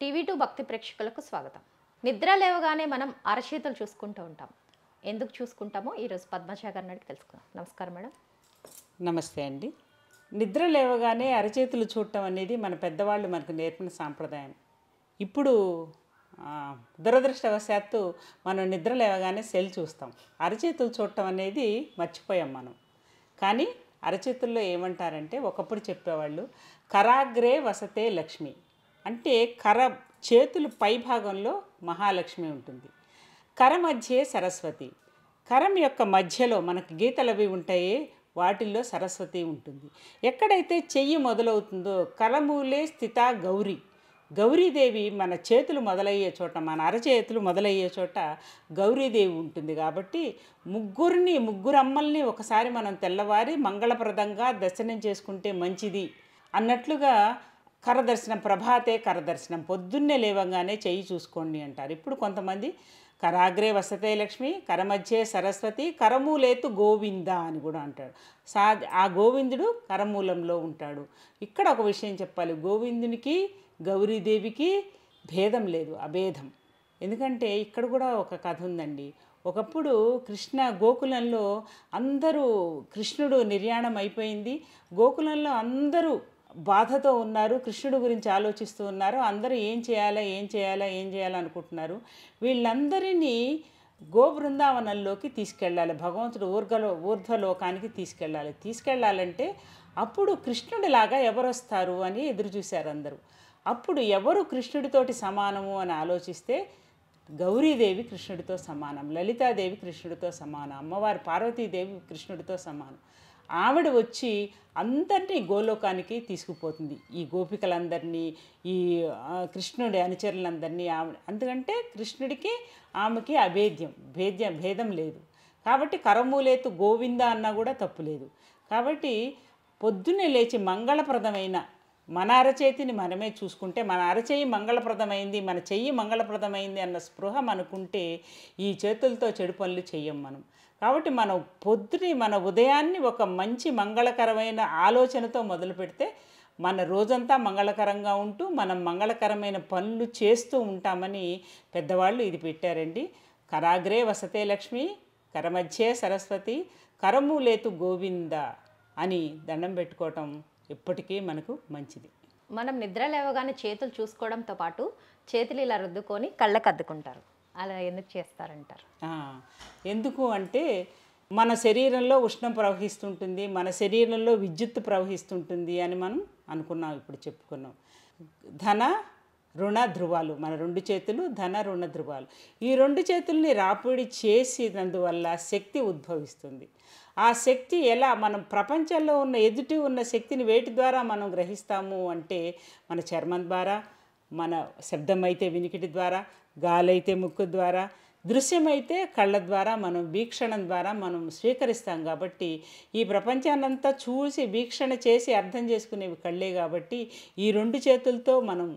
టీవీ2 భక్తి ప్రేక్షకులకు స్వాగతం. నిద్ర లేవగానే మనం అరచేతులు చూసుకుంటూ ఉంటాం. ఎందుకు చూసుకుంటామో ఈరోజు పద్మజ గారిని అడిగి తెలుసుకుందాం. నమస్కారం మేడం. నమస్తే అండి. నిద్ర లేవగానే అరచేతులు చూడటం అనేది మన పెద్దవాళ్ళు మనకు నేర్పిన సాంప్రదాయం. ఇప్పుడు దురదృష్టవశాత్తు మనం నిద్ర లేవగానే సెల్ చూస్తాం. అరచేతులు చూడటం అనేది మర్చిపోయాం మనం. కానీ అరచేతుల్లో ఏమంటారంటే ఒకప్పుడు చెప్పేవాళ్ళు కరాగ్రే వసతే లక్ష్మి, అంటే చేతులు పై భాగంలో మహాలక్ష్మి ఉంటుంది, కర మధ్యే సరస్వతి, కరం యొక్క మధ్యలో మనకు గీతలు అవి ఉంటాయి, వాటిల్లో సరస్వతి ఉంటుంది. ఎక్కడైతే చెయ్యి మొదలవుతుందో కరమూలే స్థిత గౌరీ, గౌరీదేవి మన చేతులు మొదలయ్యే చోట, మన అరచేతులు మొదలయ్యే చోట గౌరీదేవి ఉంటుంది. కాబట్టి ముగ్గురు అమ్మల్ని ఒకసారి మనం తెల్లవారి మంగళప్రదంగా దర్శనం చేసుకుంటే మంచిది అన్నట్లుగా కరదర్శనం, ప్రభాతే కరదర్శనం, పొద్దున్నే లేవగానే చెయ్యి చూసుకోండి అంటారు. ఇప్పుడు కొంతమంది కరాగ్రే వసతే లక్ష్మి, కరమధ్యే సరస్వతి, కరమూలేతు గోవింద అని కూడా అంటాడు. ఆ గోవిందుడు కరమూలంలో ఉంటాడు. ఇక్కడ ఒక విషయం చెప్పాలి, గోవిందునికి గౌరీదేవికి భేదం లేదు, అభేదం. ఎందుకంటే ఇక్కడ కూడా ఒక కథ ఉందండి. ఒకప్పుడు గోకులంలో అందరూ, కృష్ణుడు నిర్యాణం అయిపోయింది, గోకులంలో అందరూ బాధతో ఉన్నారు, కృష్ణుడు గురించి ఆలోచిస్తూ ఉన్నారు. అందరూ ఏం చేయాలా అనుకుంటున్నారు. వీళ్ళందరినీ బృందావనంలోకి తీసుకెళ్ళాలి, భగవంతుడు ఊర్ధ్వలోకానికి తీసుకెళ్ళాలంటే అప్పుడు కృష్ణుడిలాగా ఎవరు వస్తారు అని ఎదురు చూశారు అందరూ. అప్పుడు ఎవరు కృష్ణుడితోటి సమానము అని ఆలోచిస్తే గౌరీదేవి కృష్ణుడితో సమానం, లలితాదేవి కృష్ణుడితో సమానం, అమ్మవారి పార్వతీదేవి కృష్ణుడితో సమానం. ఆవిడ వచ్చి అందరినీ గోలోకానికి తీసుకుపోతుంది, ఈ గోపికలందరినీ, ఈ కృష్ణుడి అనుచరులందరినీ ఆవిడ. ఎందుకంటే కృష్ణుడికి ఆమెకి భేదం లేదు. కాబట్టి కరమూలేతు గోవింద అన్నా కూడా తప్పు లేదు. కాబట్టి పొద్దున్నే లేచి మంగళప్రదమైన మన అరచేతిని మనమే చూసుకుంటే, మన అరచేయి మంగళప్రదమైంది, మన చెయ్యి మంగళప్రదమైంది అన్న స్పృహ మనకుంటే ఈ చేతులతో చెడు పనులు చెయ్యం మనం. కాబట్టి మన ఉదయాన్ని ఒక మంచి మంగళకరమైన ఆలోచనతో మొదలు పెడితే మన రోజంతా మంగళకరంగా ఉంటూ మనం మంగళకరమైన పనులు చేస్తూ ఉంటామని పెద్దవాళ్ళు ఇది పెట్టారండి. కరాగ్రే వసతే లక్ష్మి, కరమధ్యే సరస్వతి, కరమూలేతు గోవింద అని దండం పెట్టుకోవటం ఎప్పటికీ మనకు మంచిది. మనం నిద్ర లేవగానే చేతులు చూసుకోవడంతో పాటు చేతులు ఇలా రుద్దుకొని కళ్ళకు అద్దుకుంటారు. అలా ఎందుకు చేస్తారంటారు? ఎందుకు అంటే మన శరీరంలో ఉష్ణం ప్రవహిస్తుంటుంది, మన శరీరంలో విద్యుత్ ప్రవహిస్తుంటుంది అని మనం అనుకున్నాం, ఇప్పుడు చెప్పుకున్నాం. ధన రుణ ధ్రువాలు, మన రెండు చేతులు ధన రుణ ధ్రువాలు. ఈ రెండు చేతుల్ని రాపిడి చేసినందువల్ల శక్తి ఉద్భవిస్తుంది. ఆ శక్తి ఎలా మనం ప్రపంచంలో ఎదుటి ఉన్న శక్తిని వేటి ద్వారా మనం గ్రహిస్తాము అంటే మన చర్మం ద్వారా, మన శబ్దం అయితే వినికిడి ద్వారా, గాలైతే ముక్కు ద్వారా, దృశ్యమైతే కళ్ళ ద్వారా, మనం వీక్షణం ద్వారా మనం స్వీకరిస్తాం. కాబట్టి ఈ ప్రపంచాన్నంతా చూసి వీక్షణ చేసి అర్థం చేసుకునేవి కళ్ళే. కాబట్టి ఈ రెండు చేతులతో మనం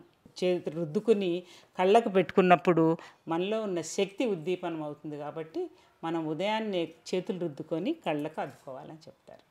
రుద్దుకుని కళ్ళకు పెట్టుకున్నప్పుడు మనలో ఉన్న శక్తి ఉద్దీపనం అవుతుంది. కాబట్టి మనం ఉదయాన్నే చేతులు రుద్దుకొని కళ్ళకు అద్దుకోవాలని చెప్తారు.